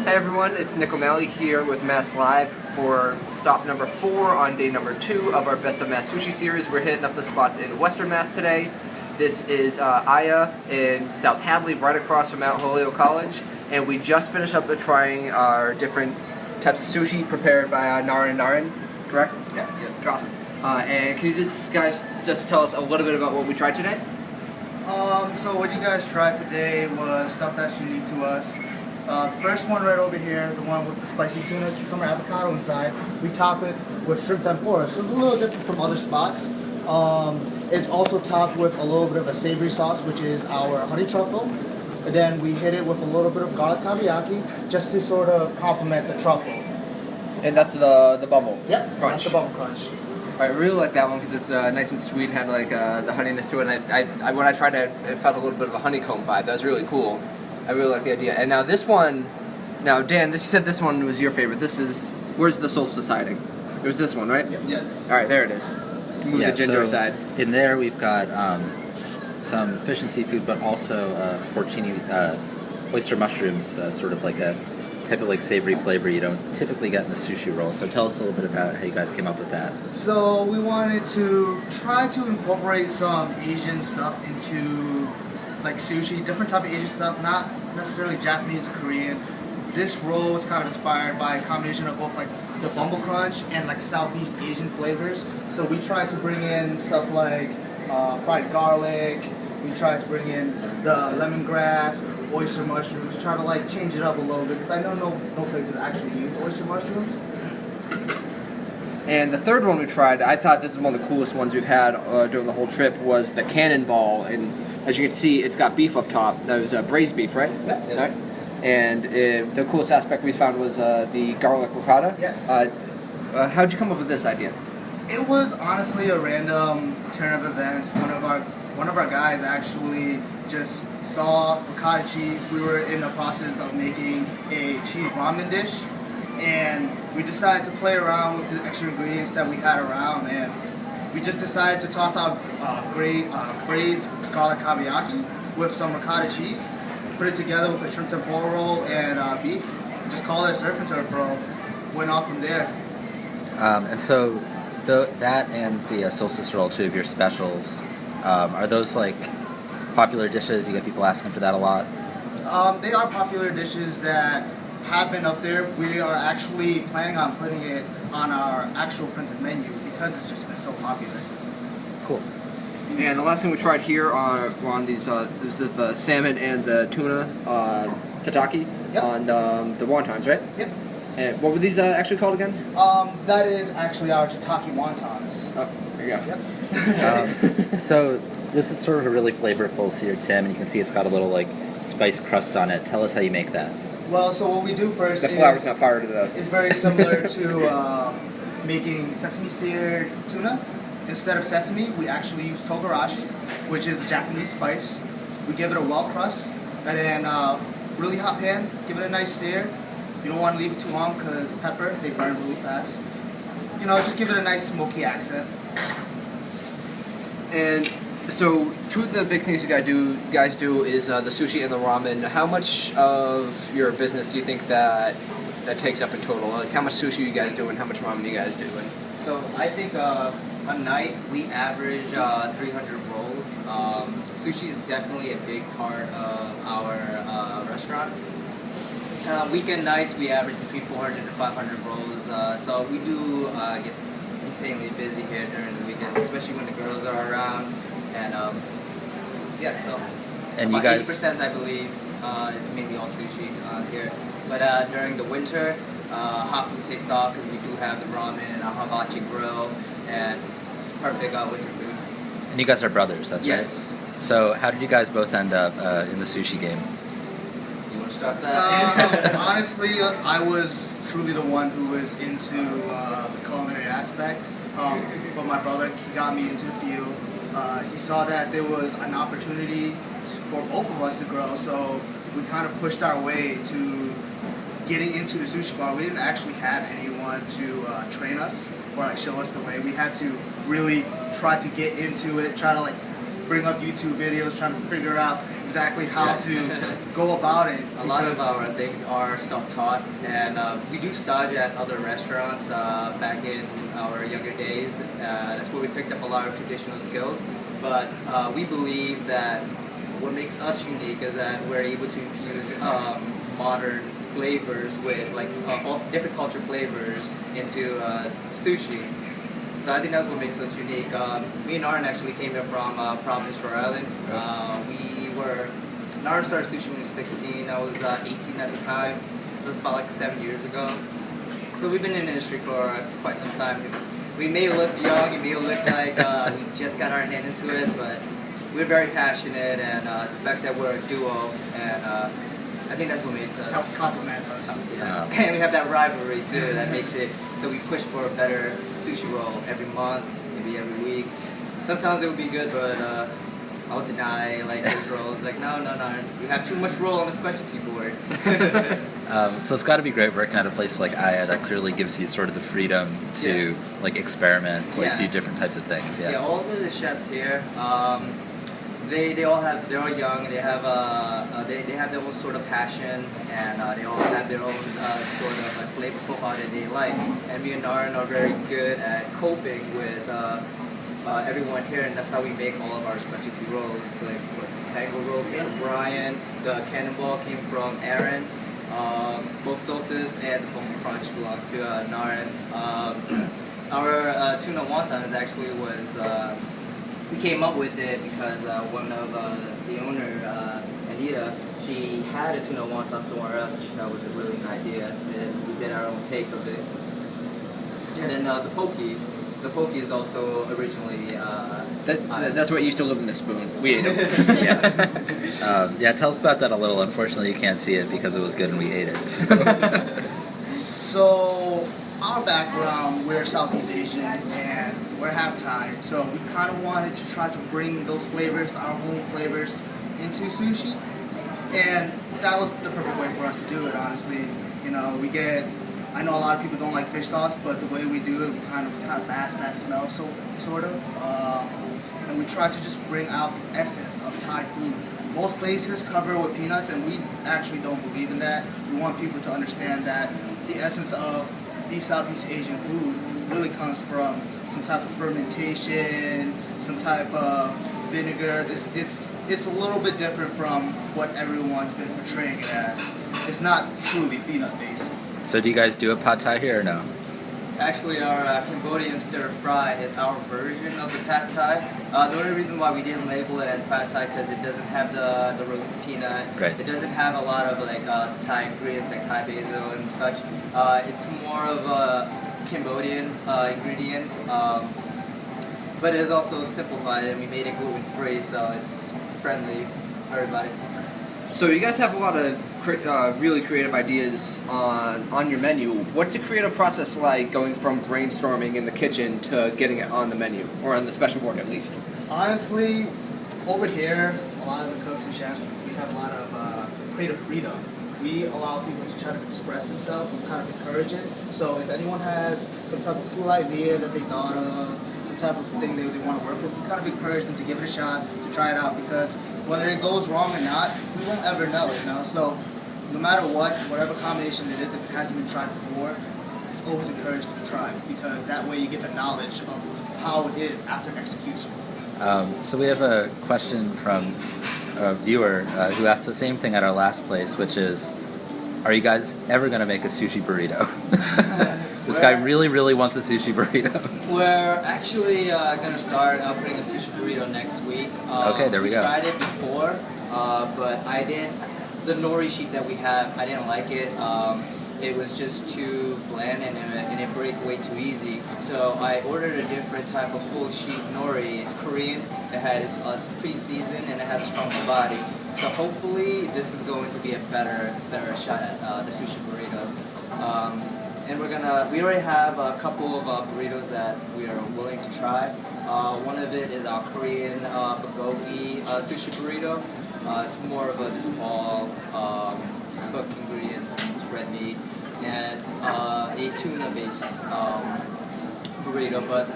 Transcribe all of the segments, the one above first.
Hey everyone, it's Nick O'Malley here with MassLive for stop number 4 on day number 2 of our Best of Mass Sushi series. We're hitting up the spots in Western Mass today. This is Iya in South Hadley, right across from Mount Holyoke College, and we just finished up trying our different types of sushi prepared by Naran, correct? Yeah, yes. Awesome. And can you guys just tell us a little bit about what we tried today? So what you guys tried today was stuff that's unique to us. First one right over here, the one with the spicy tuna, cucumber, avocado inside. We top it with shrimp tempura, so it's a little different from other spots. It's also topped with a little bit of a savory sauce, which is our honey truffle. And then we hit it with a little bit of garlic kabiyaki, just to sort of complement the truffle. And that's the Bumble Yep, Crunch. that's the Bumble Crunch. I really like that one because it's nice and sweet, had like the honeyness to it. And I when I tried it, it felt a little bit of a honeycomb vibe. That was really cool. I really like the idea. And now this one, now Dan, you said this one was your favorite. This is, where's the solstice hiding? It was this one, right? Yes. All right, there it is. Move the ginger aside. In there we've got some fish and seafood, but also porcini, oyster mushrooms, sort of like a type of like savory flavor you don't typically get in the sushi roll. So tell us a little bit about how you guys came up with that. So we wanted to try to incorporate some Asian stuff into like sushi, different type of Asian stuff, not necessarily Japanese or Korean. This roll was kind of inspired by a combination of both like the Bumble Crunch and like Southeast Asian flavors. So we tried to bring in stuff like fried garlic. We tried to bring in the lemongrass, oyster mushrooms, try to like change it up a little bit because I know no places actually use oyster mushrooms. And the third one we tried, I thought this is one of the coolest ones we've had during the whole trip, was the Cannonball. And as you can see, it's got beef up top. That was braised beef, right? Yeah. Right? And the coolest aspect we found was the garlic ricotta. Yes. How'd you come up with this idea? It was honestly a random turn of events. One of our guys actually just saw ricotta cheese. We were in the process of making a cheese ramen dish, and we decided to play around with the extra ingredients that we had around, and we just decided to toss out braised garlic kabiyaki with some ricotta cheese, put it together with a shrimp tempura roll and beef. Just call it a surf and turf roll. Went off from there. And so that and the solstice roll, two of your specials, are those like popular dishes? You get people asking for that a lot? They are popular dishes that have been up there. We are actually planning on putting it on our actual printed menu because it's just been so popular. Cool. And the last thing we tried here were on these, this is the salmon and the tuna tataki. Yep. On the wontons, right? Yep. And what were these actually called again? That is actually our tataki wontons. Oh, there you go. Yep. So this is sort of a really flavorful seared salmon. You can see it's got a little like spice crust on it. Tell us how you make that. Well, so what we do first The flour's not part of the... is very similar to making sesame seared tuna. Instead of sesame, we actually use togarashi, which is a Japanese spice. We give it a well crust, and then really hot pan, give it a nice sear. You don't want to leave it too long because pepper, they burn really fast. You know, just give it a nice smoky accent. And so, two of the big things you guys do is the sushi and the ramen. How much of your business do you think that takes up in total? Like, how much sushi you guys do and how much ramen you guys do? So I think a night we average 300 rolls. Sushi is definitely a big part of our restaurant. Weekend nights we average between 400 to 500 rolls. So we do get insanely busy here during the weekends, especially when the girls are around. And yeah, so And about you guys 80% I believe is mainly all sushi here. But during the winter, hot food takes off because we do have the ramen, our hibachi grill, and it's perfect winter food. And you guys are brothers, that's Yes. right? So how did you guys both end up in the sushi game? You want to start that? Honestly, I was truly the one who was into the culinary aspect. But my brother, he got me into the field. He saw that there was an opportunity for both of us to grow, so we kind of pushed our way to getting into the sushi bar. We didn't actually have anyone to train us or like show us the way. We had to really try to get into it, try to like bring up YouTube videos, trying to figure out exactly how to go about it. A lot of our things are self-taught, and we do stage at other restaurants back in our younger days. That's where we picked up a lot of traditional skills. But we believe that what makes us unique is that we're able to infuse modern flavors with all different culture flavors into sushi. So I think that's what makes us unique. Me and Aaron actually came here from Providence, Rhode Island. Aaron started sushi when he was 16. I was 18 at the time. So it's about 7 years ago. So we've been in the industry for quite some time. We may look young, it may look like we just got our hand into it, but we're very passionate, and the fact that we're a duo, and I think that's what makes us. Helps complement us. Yeah. And we have that rivalry too that makes it so we push for a better sushi roll every month, maybe every week. Sometimes it would be good, but I'll deny those rolls. No. We have too much roll on the specialty board. So it's got to be great working at a place like Iya that clearly gives you sort of the freedom to experiment, do different types of things. Yeah, all of the chefs here, they're all young. They have their own sort of passion, and they all have their own sort of flavor profile that they like. And me and Aaron are very good at coping with everyone here, and that's how we make all of our specialty rolls. Like the tango roll came from Brian, the Cannonball came from Aaron. Both sauces and the Bumble Crunch belong to Naren. Our tuna wontons actually was, we came up with it because one of the owner, Anita, she had a tuna wonton somewhere else and she thought it was a really good idea, and we did our own take of it. And then the poke is also originally That's what used to live in the spoon. We ate it. Yeah, tell us about that a little. Unfortunately, you can't see it because it was good and we ate it. So our background, we're Southeast Asian and we're half Thai. So we kind of wanted to try to bring those flavors, our home flavors, into sushi. And that was the perfect way for us to do it, honestly. I know a lot of people don't like fish sauce, but the way we do it, we kind of mask that smell, sort of. And we try to just bring out the essence of Thai food. Most places cover it with peanuts, and we actually don't believe in that. We want people to understand that the essence of East Southeast Asian food really comes from some type of fermentation, some type of vinegar. It's a little bit different from what everyone's been portraying it as. It's not truly peanut based. So do you guys do a pad thai here or no? Actually, our Cambodian Stir Fry is our version of the pad thai. The only reason why we didn't label it as pad thai because it doesn't have the roasted peanut. Right. It doesn't have a lot of Thai ingredients like Thai basil and such. It's more of Cambodian ingredients, but it is also simplified, and we made it gluten free, so it's friendly for everybody. So you guys have a lot of really creative ideas on your menu. What's the creative process like going from brainstorming in the kitchen to getting it on the menu, or on the special board at least? Honestly, over here, a lot of the cooks and chefs, we have a lot of creative freedom. We allow people to try to express themselves and kind of encourage it. So if anyone has some type of cool idea that they thought of, some type of thing they want to work with, we kind of encourage them to give it a shot, to try it out, because whether it goes wrong or not, we won't ever know, So no matter whatever combination it is, if it hasn't been tried before, it's always encouraged to be tried, because that way you get the knowledge of how it is after execution. So we have a question from a viewer who asked the same thing at our last place, which is, are you guys ever going to make a sushi burrito? This guy really, really wants a sushi burrito. We're actually going to start putting a sushi burrito next week. Okay, there we go. We tried it before, but I didn't. The nori sheet that we have, I didn't like it. It was just too bland and it break way too easy. So I ordered a different type of full sheet nori. It's Korean. It has pre-seasoned and it has a stronger body. So hopefully this is going to be a better shot at the sushi burrito. And we already have a couple of burritos that we are willing to try. One of it is our Korean bulgogi sushi burrito. It's more of a small cooked ingredients, it's red meat, and a tuna-based burrito. But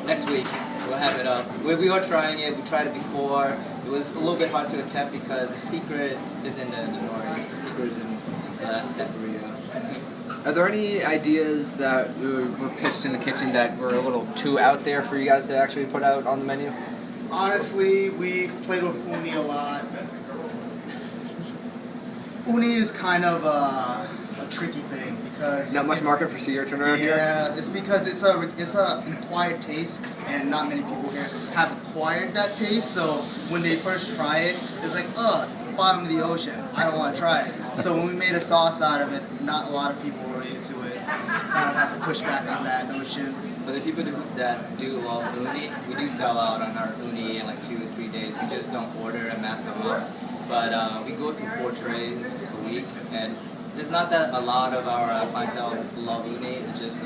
next week we'll have it up. We are trying it. We tried it before. It was a little bit hard to attempt because the secret is in the nori. The secret is in that burrito. Are there any ideas that were pitched in the kitchen that were a little too out there for you guys to actually put out on the menu? Honestly, we've played with uni a lot. Uni is kind of a tricky thing because Not much market for sea urchin around here? Yeah, it's because it's an acquired taste, and not many people here have acquired that taste. So when they first try it, it's like, ugh, bottom of the ocean. I don't want to try it. So when we made a sauce out of it, not a lot of people were into it. Kind of had to push back on that notion. For the people that do love uni, we do sell out on our uni in like 2 or 3 days. We just don't order a massive amount. But we go through 4 trays a week, and it's not that a lot of our clientele love uni. It's just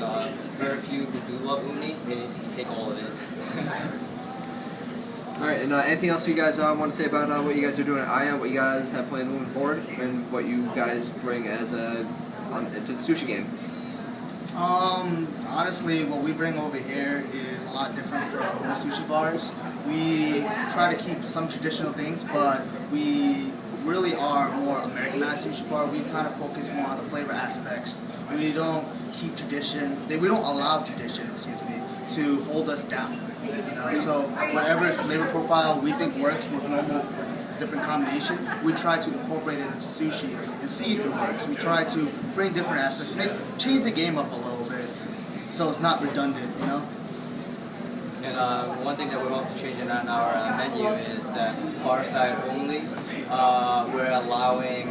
very few who do love uni. They take all of it. All right, and anything else you guys want to say about what you guys are doing at Iya, what you guys have planned moving forward, and what you guys bring as into the sushi game? Honestly, what we bring over here is a lot different from most sushi bars. We try to keep some traditional things, but we really are more Americanized sushi bar. We kind of focus more on the flavor aspects. We don't keep tradition. We don't allow tradition, to hold us down. So whatever flavor profile we think works with normal different combination, we try to incorporate it into sushi and see if it works. We try to bring different aspects, change the game up a little bit, so it's not redundant, And one thing that we're also changing on our menu is that bar side only. We're allowing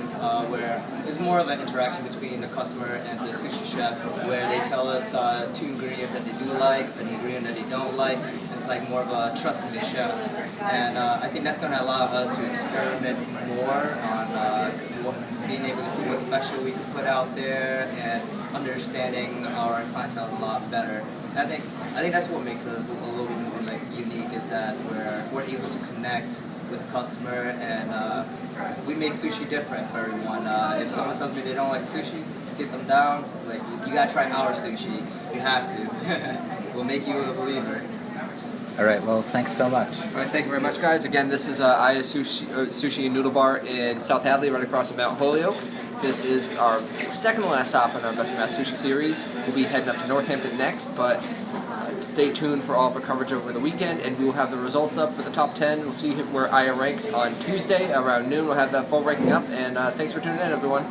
where there's more of an interaction between the customer and the sushi chef, where they tell us 2 ingredients that they do like, an ingredient that they don't like. It's like more of a trust in the chef, and I think that's going to allow us to experiment more on being able to see what special we can put out there and understanding our clientele a lot better. I think that's what makes us a little bit more like unique, is that we're able to connect with the customer, and we make sushi different for everyone. If someone tells me they don't like sushi, sit them down. Like, you gotta try our sushi. You have to. We'll make you a believer. All right, well, thanks so much. All right, thank you very much, guys. Again, this is iya-sushi and Noodle Bar in South Hadley, right across from Mount Holyoke. This is our second to last stop in our Best of Mass Sushi series. We'll be heading up to Northampton next, but stay tuned for all of our coverage over the weekend, and we will have the results up for the top 10. We'll see where Iya ranks on Tuesday around noon. We'll have that full ranking up, and thanks for tuning in, everyone.